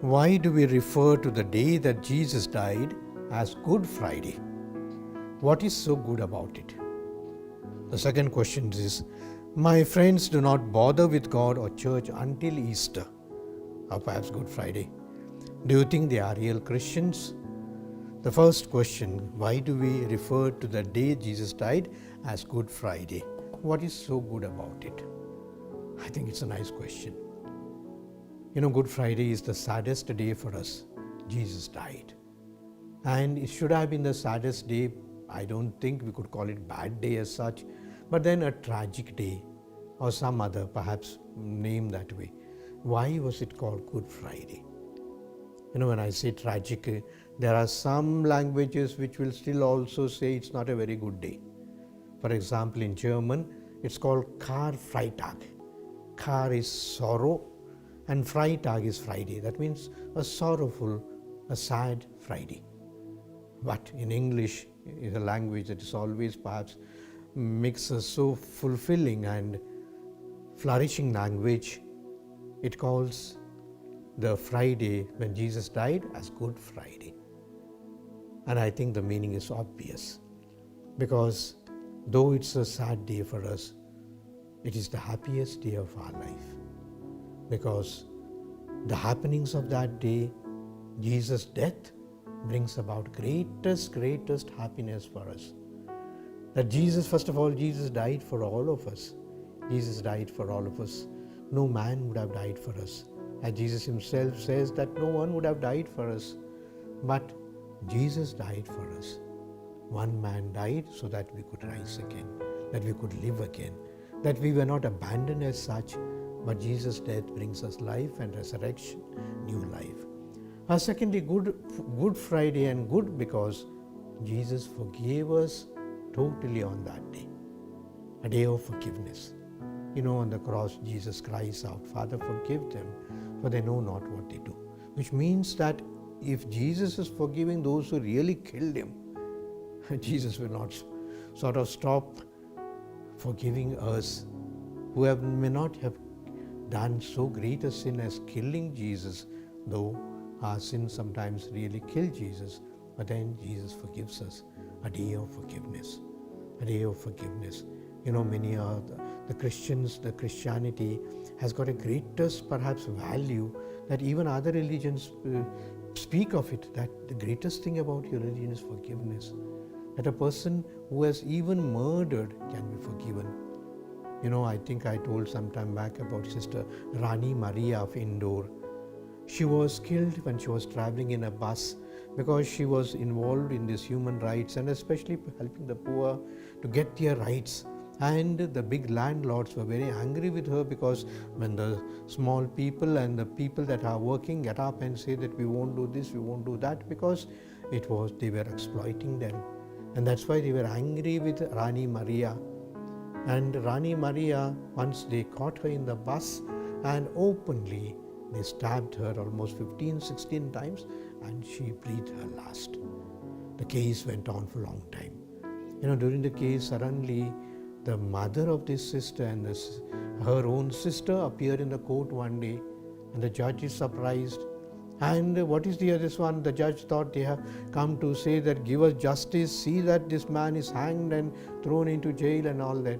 Why do we refer to the day that Jesus died as Good Friday? What is so good about it? The second question is, my friends do not bother with God or church until Easter, or perhaps Good Friday. Do you think they are real Christians? The first question, why do we refer to the day Jesus died as Good Friday? What is so good about it? I think it's a nice question. Good Friday is the saddest day for us. Jesus died. And it should have been the saddest day. I don't think we could call it bad day as such, but then a tragic day or some other perhaps name that way. Why was it called Good Friday? When I say tragic, there are some languages which will still also say it's not a very good day. For example, in German, it's called Karfreitag. Kar is sorrow and Freitag is Friday. That means a sorrowful, a sad Friday. But in English, is a language that is always perhaps makes us so fulfilling and flourishing language. It calls the Friday when Jesus died as Good Friday. And I think the meaning is obvious, because though it's a sad day for us, it is the happiest day of our life, because the happenings of that day, Jesus' death, brings about greatest happiness for us. That first of all, Jesus died for all of us. Jesus died for all of us. No man would have died for us. As Jesus himself says that no one would have died for us. But Jesus died for us. One man died so that we could rise again, that we could live again, that we were not abandoned as such, but Jesus' death brings us life and resurrection, new life. Secondly, Good Friday, and good because Jesus forgave us totally on that day, a day of forgiveness. On the cross, Jesus cries out, Father, forgive them, for they know not what they do. Which means that if Jesus is forgiving those who really killed him, Jesus will not sort of stop forgiving us who may not have done so great a sin as killing Jesus, though our sins sometimes really kill Jesus. But then Jesus forgives us, a day of forgiveness, a day of forgiveness. Many are the Christians, the Christianity has got a greatest perhaps value that even other religions speak of it, that the greatest thing about your religion is forgiveness. That a person who has even murdered can be forgiven. I think I told some time back about Sister Rani Maria of Indore. She was killed when she was traveling in a bus because she was involved in these human rights and especially helping the poor to get their rights. And the big landlords were very angry with her because when the small people and the people that are working get up and say that we won't do this, we won't do that, because they were exploiting them. And that's why they were angry with Rani Maria. And Rani Maria, once they caught her in the bus and openly they stabbed her almost 16 times and she breathed her last. The case went on for a long time. During the case, suddenly the mother of this sister and her own sister appeared in the court one day, and the judge is surprised. And what is this one? The judge thought they have come to say that give us justice, see that this man is hanged and thrown into jail and all that.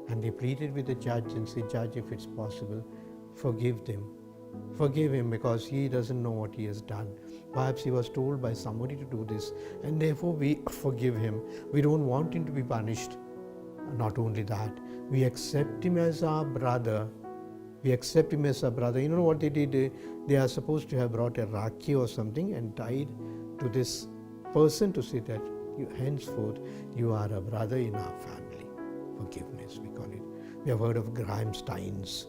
And they pleaded with the judge and said, Judge, if it's possible, forgive them. Forgive him because he doesn't know what he has done. Perhaps he was told by somebody to do this, and therefore we forgive him. We don't want him to be punished. Not only that, we accept him as our brother. We accept him as a brother. You know what they did? They are supposed to have brought a rakhi or something and tied to this person to say that henceforth you are a brother in our family. Forgiveness, we call it. We have heard of Graham Steins.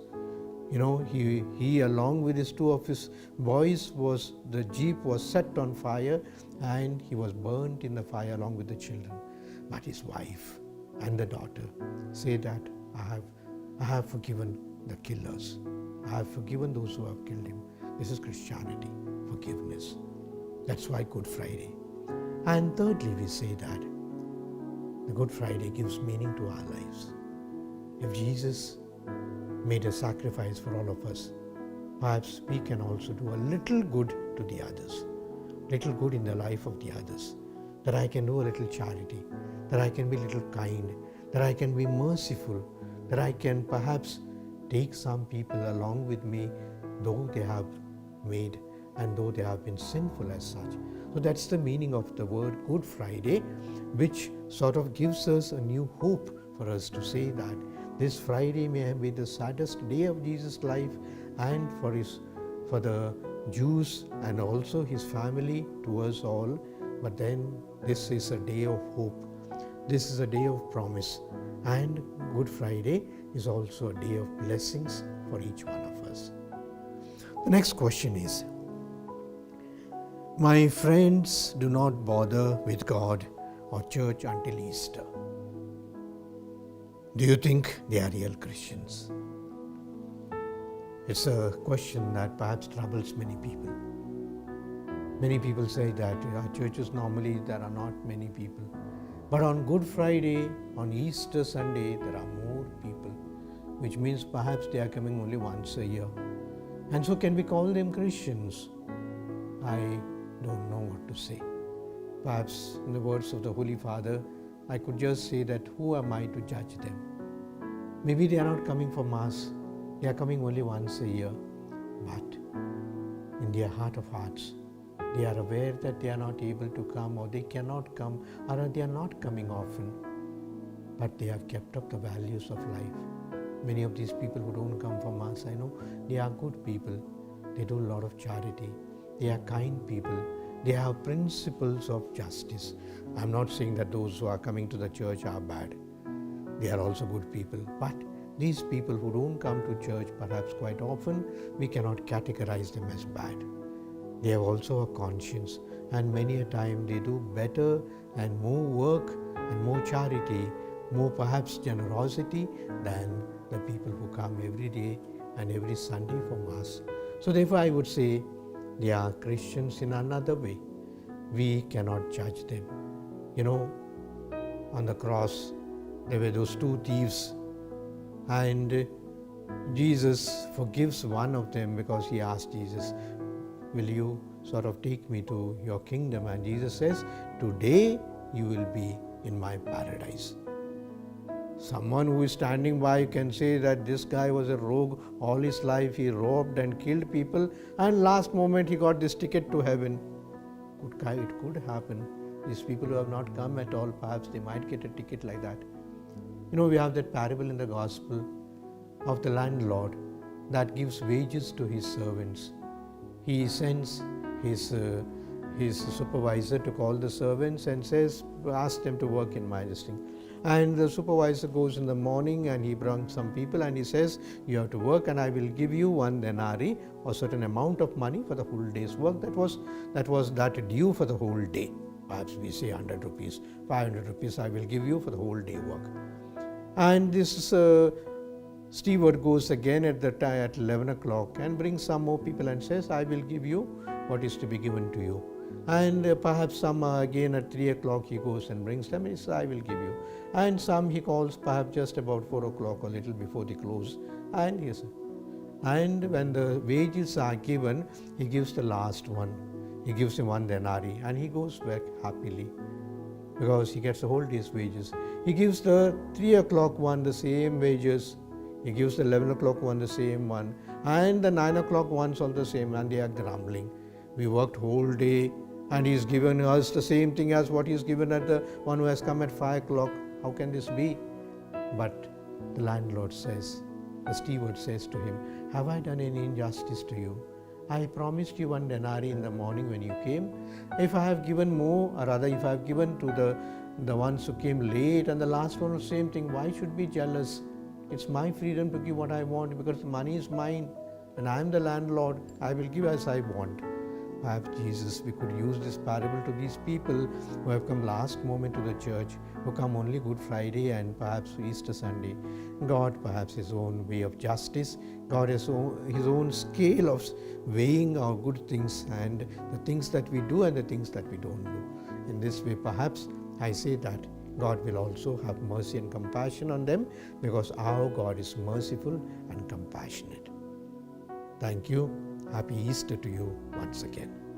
He along with two of his boys, the jeep was set on fire and he was burnt in the fire along with the children. But his wife and the daughter say that I have forgiven the killers. I have forgiven those who have killed him. This is Christianity, forgiveness. That's why Good Friday. And thirdly, we say that the Good Friday gives meaning to our lives. If Jesus made a sacrifice for all of us, perhaps we can also do a little good to the others, little good in the life of the others, that I can do a little charity, that I can be a little kind, that I can be merciful, that I can perhaps take some people along with me, though they have made and though they have been sinful as such. So that's the meaning of the word Good Friday, which sort of gives us a new hope for us to say that this Friday may have been the saddest day of Jesus' life, and for the Jews and also his family, to us all. But then this is a day of hope. This is a day of promise. And Good Friday is also a day of blessings for each one of us. The next question is, my friends do not bother with God or church until Easter. Do you think they are real Christians? It's a question that perhaps troubles many people. Many people say that our churches normally there are not many people. But on Good Friday, on Easter Sunday, there are more people, which means perhaps they are coming only once a year. And so can we call them Christians? I don't know what to say. Perhaps in the words of the Holy Father, I could just say that who am I to judge them? Maybe they are not coming for Mass. They are coming only once a year. But in their heart of hearts, they are aware that they are not able to come, or they cannot come, or they are not coming often. But they have kept up the values of life. Many of these people who don't come for Mass, I know, they are good people. They do a lot of charity. They are kind people. They have principles of justice. I'm not saying that those who are coming to the church are bad. They are also good people. But these people who don't come to church perhaps quite often, we cannot categorize them as bad. They have also a conscience, and many a time they do better and more work and more charity, more perhaps generosity than the people who come every day and every Sunday for Mass. So therefore I would say they are Christians in another way. We cannot judge them. You know, on the cross there were those two thieves, and Jesus forgives one of them because he asked Jesus, will you sort of take me to your kingdom? And Jesus says, today you will be in my paradise. Someone who is standing by can say that this guy was a rogue all his life. He robbed and killed people, and last moment he got this ticket to heaven. It could happen. These people who have not come at all, perhaps they might get a ticket like that. You know, we have that parable in the gospel of the landlord that gives wages to his servants. He sends his supervisor to call the servants and says, ask them to work in my district. And the supervisor goes in the morning and he brings some people and he says, you have to work and I will give you 1 denarii or certain amount of money for the whole day's work. That was due for the whole day. Perhaps we say 100 rupees, 500 rupees I will give you for the whole day work. And this steward goes again at 11 o'clock and brings some more people and says, I will give you what is to be given to you. And perhaps some again at 3 o'clock he goes and brings them and he says, I will give you. And some he calls perhaps just about 4 o'clock or a little before the close. And when the wages are given, he gives the last one. He gives him 1 denarii and he goes back happily because he gets the whole day's wages. He gives the 3 o'clock one the same wages. He gives the 11 o'clock one the same one, and the 9 o'clock one's all the same, and they are grumbling. We worked whole day and he's given us the same thing as what he's given at the one who has come at 5 o'clock. How can this be? But the landlord says, the steward says to him, have I done any injustice to you? I promised you 1 denarii in the morning when you came. If I have given more, or rather if I have given to the ones who came late and the last one was the same thing, why should be jealous? It's my freedom to give what I want because the money is mine and I am the landlord. I will give as I want. Perhaps Jesus, we could use this parable to these people who have come last moment to the church, who come only Good Friday and perhaps Easter Sunday. God perhaps his own way of justice, God has his own scale of weighing our good things and the things that we do and the things that we don't do. In this way, perhaps I say that God will also have mercy and compassion on them because our God is merciful and compassionate. Thank you. Happy Easter to you once again.